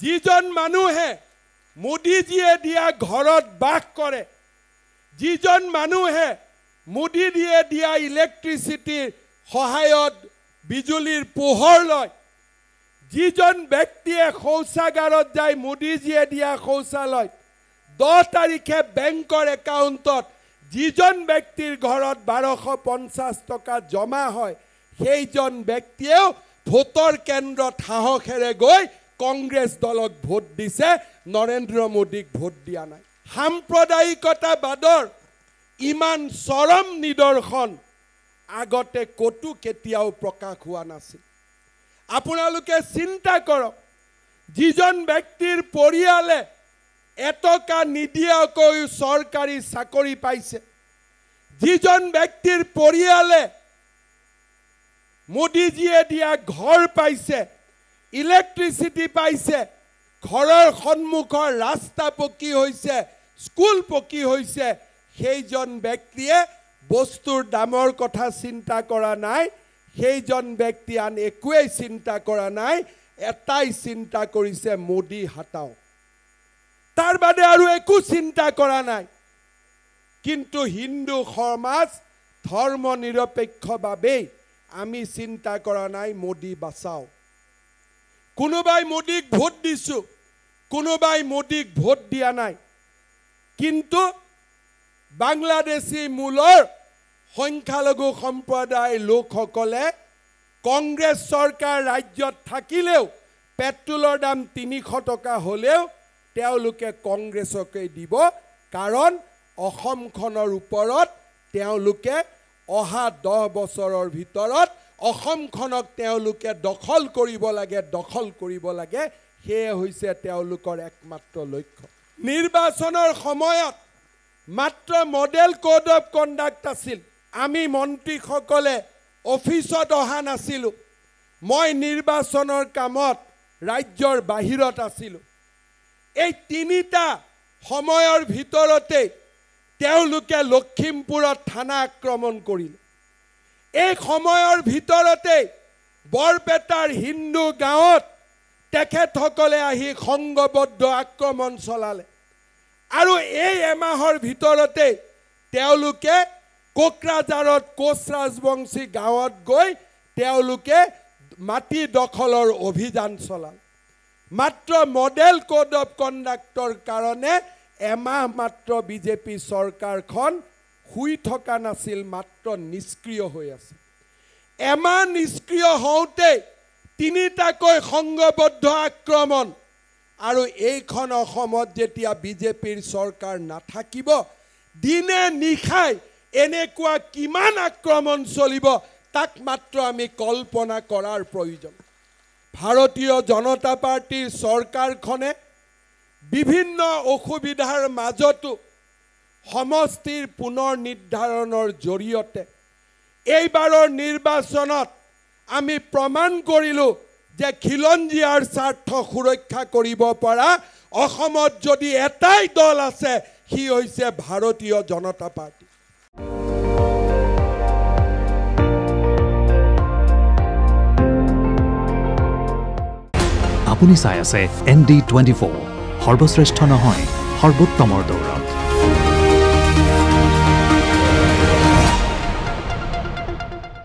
যিজন মানুহে মোদীজীয়ে দিয়া ঘৰত বাস কৰে, যিজন মানুহে মোদীজীয়ে দিয়া ইলেক্ট্ৰিচিটিৰ সহায়ত বিজুলীৰ পোহৰ লয়, যিজন ব্যক্তিয়ে শৌচাগাৰত যায় মোদীজীয়ে দিয়া শৌচালয় 10 তাৰিখে বেংকৰ একাউণ্টত যিজন ব্যক্তিৰ ঘৰত 1250 টকা জমা হয়, সেইজন ব্যক্তিয়েও ভোটৰ কেন্দ্ৰত সাহসেৰে গৈ কংগ্ৰেছ দলক ভোট দিছে, নৰেন্দ্ৰ মোদীক ভোট দিয়া নাই। সাম্প্ৰদায়িকতাবাদৰ ইমান চৰম নিদৰ্শন আগতে কতো কেতিয়াও প্ৰকাশ হোৱা নাছিল। আপোনালোকে চিন্তা কৰক, যিজন ব্যক্তিৰ পৰিয়ালে এটকা নিদিয়াকৈ চৰকাৰী চাকৰি পাইছে, যিজন ব্যক্তিৰ পৰিয়ালে মোদীজীয়ে দিয়া ঘৰ পাইছে, ইলেক্ট্ৰিচিটি পাইছে, ঘৰৰ সন্মুখৰ ৰাস্তা পকী হৈছে, স্কুল পকী হৈছে, সেইজন ব্যক্তিয়ে বস্তুৰ দামৰ কথা চিন্তা কৰা নাই, সেইজন ব্যক্তি আন একোৱেই চিন্তা কৰা নাই, এটাই চিন্তা কৰিছে মোদী হাটাও, তাৰ বাদে আৰু একো চিন্তা কৰা নাই। কিন্তু হিন্দু সমাজ ধৰ্ম নিৰপেক্ষভাৱেই আমি চিন্তা কৰা নাই মোদী বাঁচাও। কোনোবাই মোদীক ভোট দিছো, কোনোবাই মোদীক ভোট দিয়া নাই। কিন্তু বাংলাদেশী মূলৰ সংখ্যালঘু সম্প্ৰদায়ৰ লোকসকলে কংগ্ৰেছ চৰকাৰ ৰাজ্যত থাকিলেও পেট্ৰলৰ দাম 300 টকা হ'লেও তেওঁলোকে কংগ্ৰেছকে দিব, কাৰণ অসমখনৰ ওপৰত তেওঁলোকে অহা 10 বছৰৰ ভিতৰত অসমখনক তেওঁলোকে দখল কৰিব লাগে, সেয়ে হৈছে তেওঁলোকৰ একমাত্ৰ লক্ষ্য। নিৰ্বাচনৰ সময়ত মাত্ৰ মডেল কোড অফ কণ্ডাক্ট আছিল। আমি মন্ত্ৰীসকলে অফিচত অহা নাছিলোঁ, মই নিৰ্বাচনৰ কামত ৰাজ্যৰ বাহিৰত আছিলোঁ। এই 3টা সময়ৰ ভিতৰতে তেওঁলোকে লখিমপুৰত থানা আক্ৰমণ কৰিলে। এই সময়ৰ ভিতৰতে বৰপেটাৰ হিন্দু গাঁৱত তেখেতসকলে আহি সংঘবদ্ধ আক্ৰমণ চলালে, আৰু এই এমাহৰ ভিতৰতে তেওঁলোকে কোকৰাঝাৰত কোচ ৰাজবংশী গাঁৱত গৈ তেওঁলোকে মাটি দখলৰ অভিযান চলালে। মাত্ৰ মডেল কোড অফ কণ্ডাক্টৰ কাৰণে এমাহ মাত্ৰ বিজেপি চৰকাৰখন শুই থকা নাছিল, মাত্ৰ নিষ্ক্ৰিয় হৈ আছে। এমাহ নিষ্ক্ৰিয় হওঁতে 3টাকৈ সংঘবদ্ধ আক্ৰমণ, আৰু এইখন অসমত যেতিয়া বিজেপিৰ চৰকাৰ নাথাকিব, দিনে নিশাই এনেকুৱা কিমান আক্ৰমণ চলিব তাক মাত্ৰ আমি কল্পনা কৰাৰ প্ৰয়োজন। ভাৰতীয় জনতা পাৰ্টিৰ চৰকাৰখনে বিভিন্ন অসুবিধাৰ মাজতো সমষ্টিৰ পুনৰ নিৰ্ধাৰণৰ জৰিয়তে এইবাৰৰ নিৰ্বাচনত আমি প্ৰমাণ কৰিলোঁ যে খিলঞ্জীয়াৰ স্বাৰ্থ সুৰক্ষা কৰিব পৰা অসমত যদি এটাই দল আছে, সি হৈছে ভাৰতীয় জনতা পাৰ্টি। আপুনি চাই আছে ND24, সৰ্বশ্ৰেষ্ঠ নহয়, সৰ্বোত্তমৰ দৌৰা।